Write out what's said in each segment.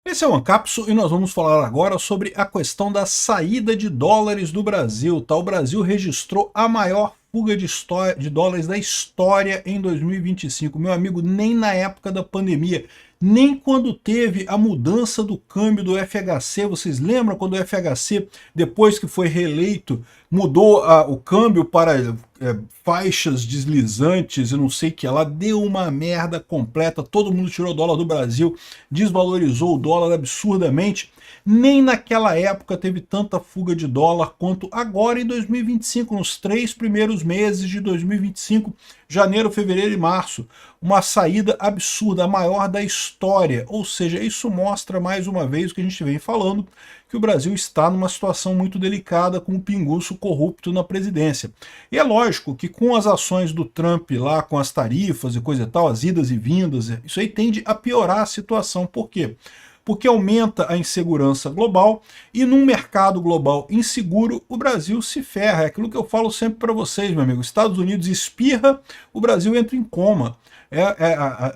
Esse é o Ancapso e nós vamos falar agora sobre a questão da saída de dólares do Brasil. Tá? O Brasil registrou a maior fuga de dólares da história em 2025. Meu amigo, nem na época da pandemia, nem quando teve a mudança do câmbio do FHC. Vocês lembram quando o FHC, depois que foi reeleito, mudou o câmbio para faixas deslizantes e não sei o que lá, deu uma merda completa, todo mundo tirou o dólar do Brasil, desvalorizou o dólar absurdamente. Nem naquela época teve tanta fuga de dólar quanto agora em 2025, nos 3 primeiros meses de 2025, janeiro, fevereiro e março. Uma saída absurda, a maior da história. Ou seja, isso mostra mais uma vez o que a gente vem falando, que o Brasil está numa situação muito delicada com o pinguço corrupto na presidência. E é lógico que com as ações do Trump lá, com as tarifas e coisa e tal, as idas e vindas, isso aí tende a piorar a situação. Por quê? Porque aumenta a insegurança global e num mercado global inseguro, o Brasil se ferra. É aquilo que eu falo sempre para vocês, meu amigo. Estados Unidos espirra, o Brasil entra em coma.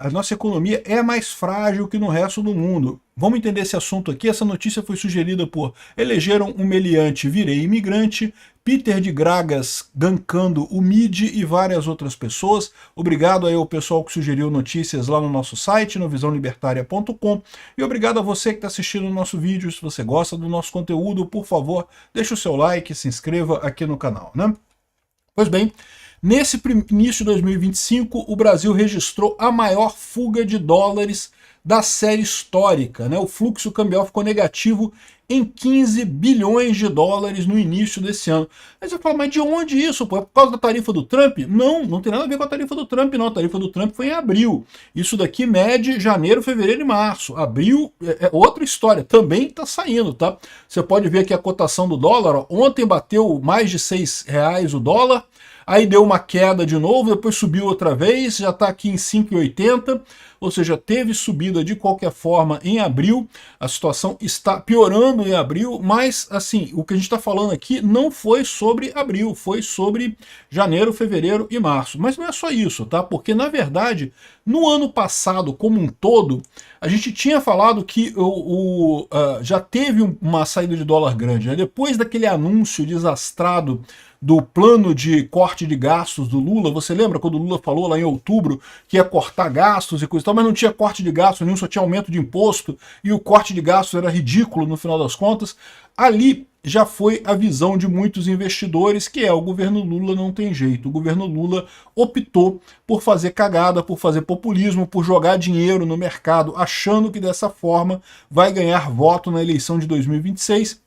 A nossa economia é mais frágil que no resto do mundo. Vamos entender esse assunto aqui. Essa notícia foi sugerida por Elegeram um Meliante, Virei Imigrante, Peter de Gragas gankando o MIDI e várias outras pessoas. Obrigado aí ao pessoal que sugeriu notícias lá no nosso site, no visãolibertaria.com. E obrigado a você que está assistindo o nosso vídeo. Se você gosta do nosso conteúdo, por favor, deixe o seu like, se inscreva aqui no canal, né? Pois bem, nesse início de 2025, o Brasil registrou a maior fuga de dólares da série histórica, né? O fluxo cambial ficou negativo em 15 bilhões de dólares no início desse ano. Aí você fala, mas de onde isso? Pô? É por causa da tarifa do Trump? Não, não tem nada a ver com a tarifa do Trump, não. A tarifa do Trump foi em abril. Isso daqui mede janeiro, fevereiro e março. Abril é outra história, também está saindo, tá? Você pode ver aqui a cotação do dólar, ó. Ontem bateu mais de R$ 6 o dólar, aí deu uma queda de novo, depois subiu outra vez, já está aqui em 5,80, ou seja, teve subida de qualquer forma em abril, a situação está piorando em abril, mas assim, o que a gente está falando aqui não foi sobre abril, foi sobre janeiro, fevereiro e março. Mas não é só isso, tá? Porque na verdade, no ano passado como um todo, a gente tinha falado que já teve uma saída de dólar grande, né? Depois daquele anúncio desastrado do plano de corte de gastos do Lula. Você lembra quando o Lula falou lá em outubro que ia cortar gastos e coisa e tal, mas não tinha corte de gastos nenhum, só tinha aumento de imposto e o corte de gastos era ridículo no final das contas. Ali já foi a visão de muitos investidores, que é o governo Lula não tem jeito. O governo Lula optou por fazer cagada, por fazer populismo, por jogar dinheiro no mercado, achando que dessa forma vai ganhar voto na eleição de 2026.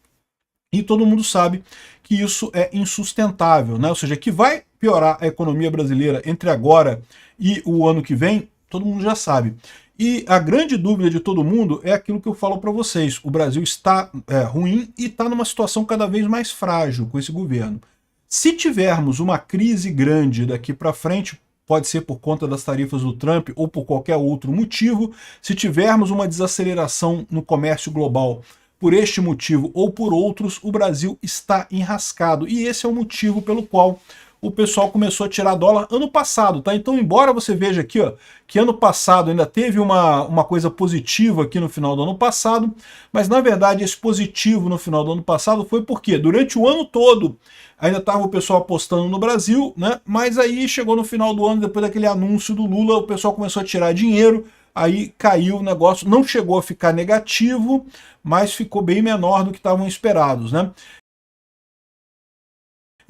E todo mundo sabe que isso é insustentável, né? Ou seja, que vai piorar a economia brasileira entre agora e o ano que vem, todo mundo já sabe. E a grande dúvida de todo mundo é aquilo que eu falo para vocês. O Brasil está ruim e está numa situação cada vez mais frágil com esse governo. Se tivermos uma crise grande daqui para frente, pode ser por conta das tarifas do Trump ou por qualquer outro motivo, se tivermos uma desaceleração no comércio global por este motivo ou por outros, o Brasil está enrascado. E esse é o motivo pelo qual o pessoal começou a tirar dólar ano passado, tá? Então, embora você veja aqui, ó, que ano passado ainda teve uma coisa positiva aqui no final do ano passado, mas na verdade esse positivo no final do ano passado foi porque durante o ano todo ainda estava o pessoal apostando no Brasil, né? Mas aí chegou no final do ano, depois daquele anúncio do Lula, o pessoal começou a tirar dinheiro, aí caiu o negócio, não chegou a ficar negativo, mas ficou bem menor do que estavam esperados, né?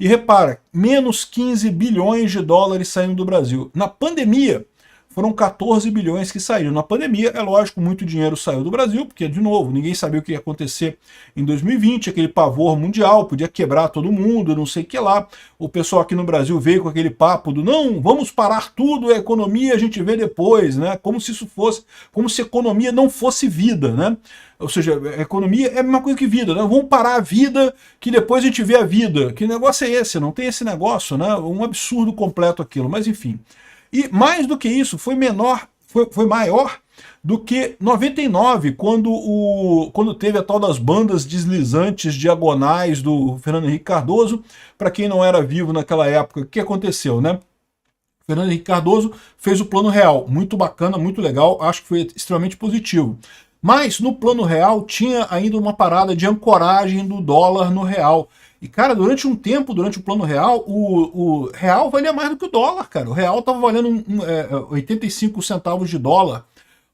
E repara, menos 15 bilhões de dólares saindo do Brasil. Na pandemia, foram 14 bilhões que saíram. Na pandemia, é lógico, muito dinheiro saiu do Brasil, porque, de novo, ninguém sabia o que ia acontecer em 2020, aquele pavor mundial, podia quebrar todo mundo, não sei o que lá. O pessoal aqui no Brasil veio com aquele papo do não, vamos parar tudo, a economia a gente vê depois, né? Como se isso fosse, como se a economia não fosse vida, né? Ou seja, a economia é a mesma coisa que vida, né? Vamos parar a vida, que depois a gente vê a vida. Que negócio é esse? Não tem esse negócio, né? Um absurdo completo aquilo, mas enfim. E mais do que isso, foi maior do que 99, quando teve a tal das bandas deslizantes diagonais do Fernando Henrique Cardoso. Para quem não era vivo naquela época, o que aconteceu, né? Fernando Henrique Cardoso fez o Plano Real, muito bacana, muito legal, acho que foi extremamente positivo. Mas no plano real tinha ainda uma parada de ancoragem do dólar no real. E, cara, durante um tempo, durante o plano real, o real valia mais do que o dólar, cara. O real estava valendo 85 centavos de dólar.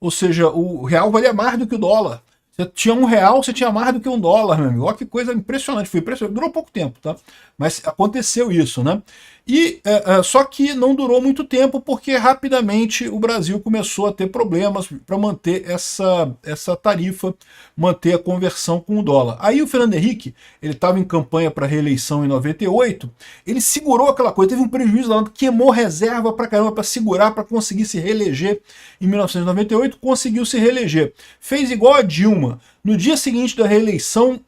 Ou seja, o real valia mais do que o dólar. Você tinha R$ 1, você tinha mais do que $1, meu amigo. Olha que coisa impressionante. Foi impressionante. Durou pouco tempo, tá? Mas aconteceu isso, né? E só que não durou muito tempo, porque rapidamente o Brasil começou a ter problemas para manter essa tarifa, manter a conversão com o dólar. Aí o Fernando Henrique, ele estava em campanha para reeleição em 98, ele segurou aquela coisa, teve um prejuízo lá, queimou reserva para caramba para segurar, para conseguir se reeleger em 1998, conseguiu se reeleger. Fez igual a Dilma. No dia seguinte da reeleição,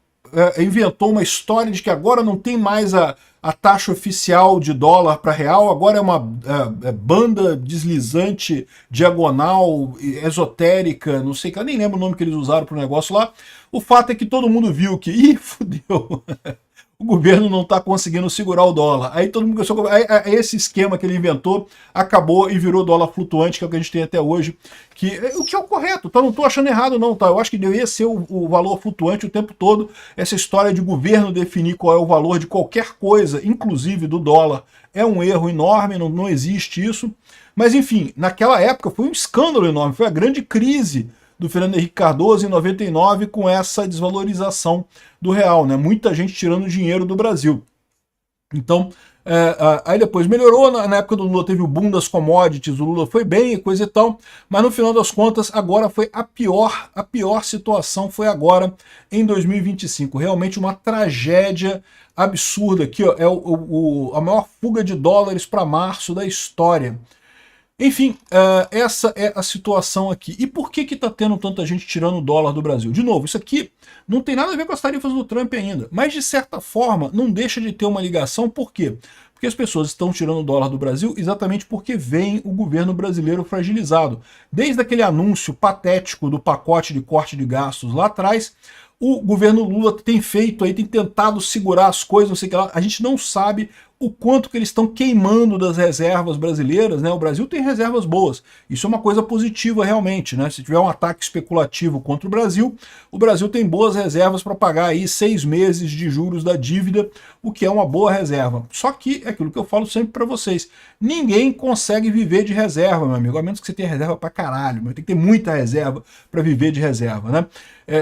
inventou uma história de que agora não tem mais a taxa oficial de dólar para real, agora é uma banda deslizante, diagonal, esotérica, não sei, eu nem lembro o nome que eles usaram para o negócio lá. O fato é que todo mundo viu que, ih, fudeu, o governo não está conseguindo segurar o dólar. Aí todo mundo começou a... esse esquema que ele inventou acabou e virou dólar flutuante, que é o que a gente tem até hoje, o que é o correto, tá? Não estou achando errado não, tá? Eu acho que deveria ser o valor flutuante o tempo todo. Essa história de governo definir qual é o valor de qualquer coisa, inclusive do dólar, é um erro enorme, não existe isso. Mas enfim, naquela época foi um escândalo enorme, foi a grande crise do Fernando Henrique Cardoso em 99 com essa desvalorização do real, né? Muita gente tirando dinheiro do Brasil. Então, aí depois melhorou, na época do Lula teve o boom das commodities, o Lula foi bem e coisa e tal, mas no final das contas agora foi a pior situação foi agora em 2025, realmente uma tragédia absurda aqui, ó, é a maior fuga de dólares para março da história. Enfim, essa é a situação aqui. E por que está tendo tanta gente tirando o dólar do Brasil? De novo, isso aqui não tem nada a ver com as tarifas do Trump ainda, mas de certa forma não deixa de ter uma ligação. Por quê? Porque as pessoas estão tirando o dólar do Brasil exatamente porque veem o governo brasileiro fragilizado. Desde aquele anúncio patético do pacote de corte de gastos lá atrás, o governo Lula tem feito aí, tem tentado segurar as coisas, não sei o que lá. A gente não sabe o quanto que eles estão queimando das reservas brasileiras, né? O Brasil tem reservas boas, isso é uma coisa positiva realmente, né? Se tiver um ataque especulativo contra o Brasil tem boas reservas para pagar aí 6 meses de juros da dívida, o que é uma boa reserva. Só que é aquilo que eu falo sempre para vocês, ninguém consegue viver de reserva, meu amigo, a menos que você tenha reserva para caralho, mas tem que ter muita reserva para viver de reserva, né?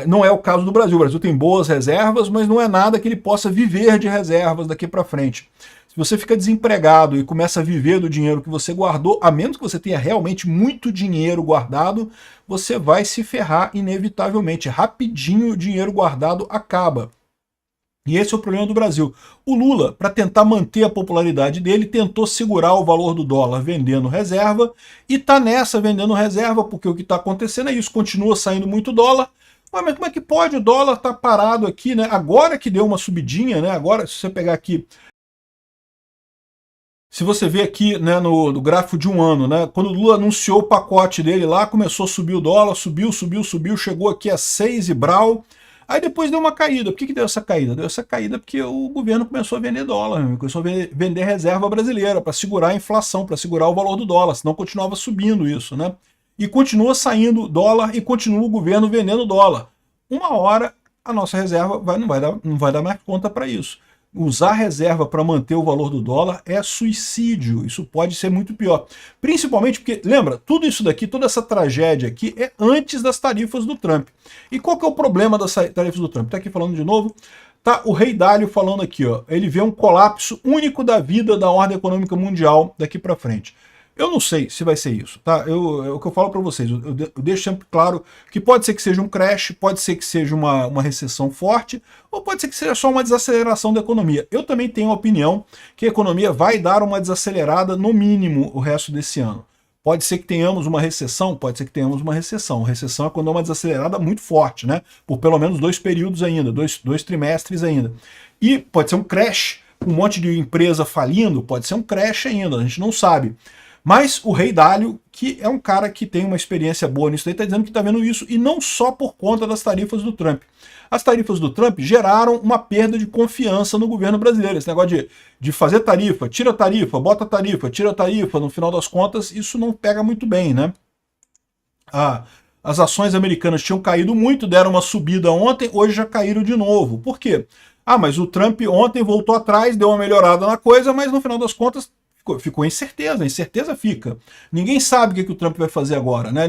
Não é o caso do Brasil. O Brasil tem boas reservas, mas não é nada que ele possa viver de reservas daqui para frente. Se você fica desempregado e começa a viver do dinheiro que você guardou, a menos que você tenha realmente muito dinheiro guardado, você vai se ferrar inevitavelmente. Rapidinho o dinheiro guardado acaba. E esse é o problema do Brasil. O Lula, para tentar manter a popularidade dele, tentou segurar o valor do dólar vendendo reserva, e está nessa vendendo reserva, porque o que está acontecendo é isso, continua saindo muito dólar. Mas como é que pode? O dólar tá parado aqui, né? Agora que deu uma subidinha, né? Agora, se você pegar aqui, se você vê aqui, né, no gráfico de um ano, né? Quando o Lula anunciou o pacote dele lá, começou a subir o dólar, subiu, chegou aqui a 6 e brau. Aí depois deu uma caída. Por que deu essa caída? Deu essa caída porque o governo começou a vender dólar, começou a vender reserva brasileira para segurar a inflação, para segurar o valor do dólar, senão continuava subindo isso, né? E continua saindo dólar e continua o governo vendendo dólar. Uma hora a nossa reserva não vai dar mais conta para isso. Usar reserva para manter o valor do dólar é suicídio, isso pode ser muito pior. Principalmente porque, lembra, tudo isso daqui, toda essa tragédia aqui é antes das tarifas do Trump. E qual que é o problema das tarifas do Trump? Tá aqui falando de novo, tá o Rei Dalio falando aqui, ó, ele vê um colapso único da vida da ordem econômica mundial daqui para frente. Eu não sei se vai ser isso, tá? O que eu falo para vocês, eu deixo sempre claro que pode ser que seja um crash, pode ser que seja uma recessão forte, ou pode ser que seja só uma desaceleração da economia. Eu também tenho a opinião que a economia vai dar uma desacelerada no mínimo o resto desse ano. Pode ser que tenhamos uma recessão, pode ser que tenhamos uma recessão. Recessão é quando é uma desacelerada muito forte, né? Por pelo menos 2 períodos ainda, dois trimestres ainda. E pode ser um crash, um monte de empresa falindo, pode ser um crash ainda, a gente não sabe. Mas o Rei Dalio, que é um cara que tem uma experiência boa nisso daí, está dizendo que está vendo isso, e não só por conta das tarifas do Trump. As tarifas do Trump geraram uma perda de confiança no governo brasileiro. Esse negócio de fazer tarifa, tira tarifa, bota tarifa, tira tarifa, no final das contas, isso não pega muito bem, né? As ações americanas tinham caído muito, deram uma subida ontem, hoje já caíram de novo. Por quê? Ah, mas o Trump ontem voltou atrás, deu uma melhorada na coisa, mas no final das contas ficou incerteza, a incerteza fica. Ninguém sabe o que o Trump vai fazer agora, né?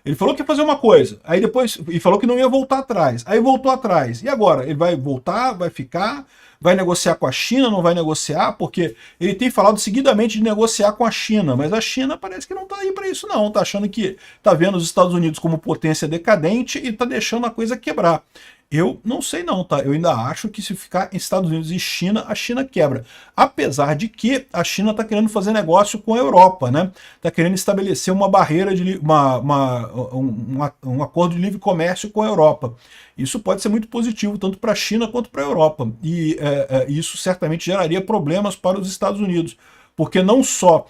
Ele falou que ia fazer uma coisa, aí depois e falou que não ia voltar atrás, aí voltou atrás. E agora? Ele vai voltar, vai ficar, vai negociar com a China, não vai negociar? Porque ele tem falado seguidamente de negociar com a China, mas a China parece que não está aí para isso não, está achando que está vendo os Estados Unidos como potência decadente e está deixando a coisa quebrar. Eu não sei não, tá? Eu ainda acho que se ficar em Estados Unidos e China, a China quebra. Apesar de que a China está querendo fazer negócio com a Europa, né? Está querendo estabelecer uma barreira, um acordo de livre comércio com a Europa. Isso pode ser muito positivo, tanto para a China quanto para a Europa. E isso certamente geraria problemas para os Estados Unidos, porque não só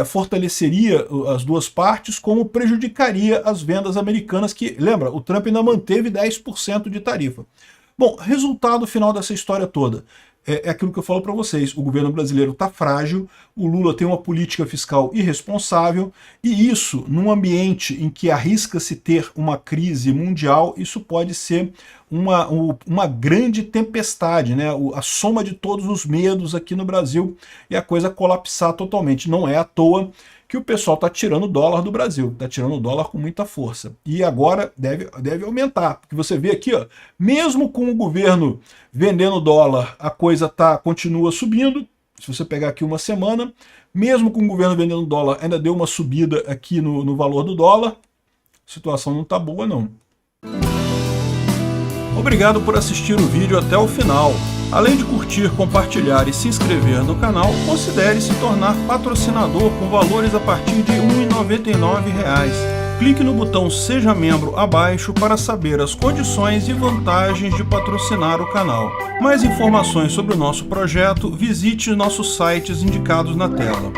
fortaleceria as duas partes, como prejudicaria as vendas americanas, que, lembra, o Trump ainda manteve 10% de tarifa. Bom, resultado final dessa história toda. É aquilo que eu falo para vocês, o governo brasileiro está frágil, o Lula tem uma política fiscal irresponsável, e isso, num ambiente em que arrisca-se ter uma crise mundial, isso pode ser uma grande tempestade, né? A soma de todos os medos aqui no Brasil e a coisa colapsar totalmente. Não é à toa que o pessoal está tirando o dólar do Brasil, está tirando o dólar com muita força. E agora deve aumentar, porque você vê aqui, ó, mesmo com o governo vendendo dólar, a coisa continua subindo. Se você pegar aqui uma semana, mesmo com o governo vendendo dólar, ainda deu uma subida aqui no valor do dólar. A situação não está boa, não. Obrigado por assistir o vídeo até o final. Além de curtir, compartilhar e se inscrever no canal, considere se tornar patrocinador com valores a partir de R$ 1,99. Clique no botão Seja Membro abaixo para saber as condições e vantagens de patrocinar o canal. Mais informações sobre o nosso projeto, visite nossos sites indicados na tela.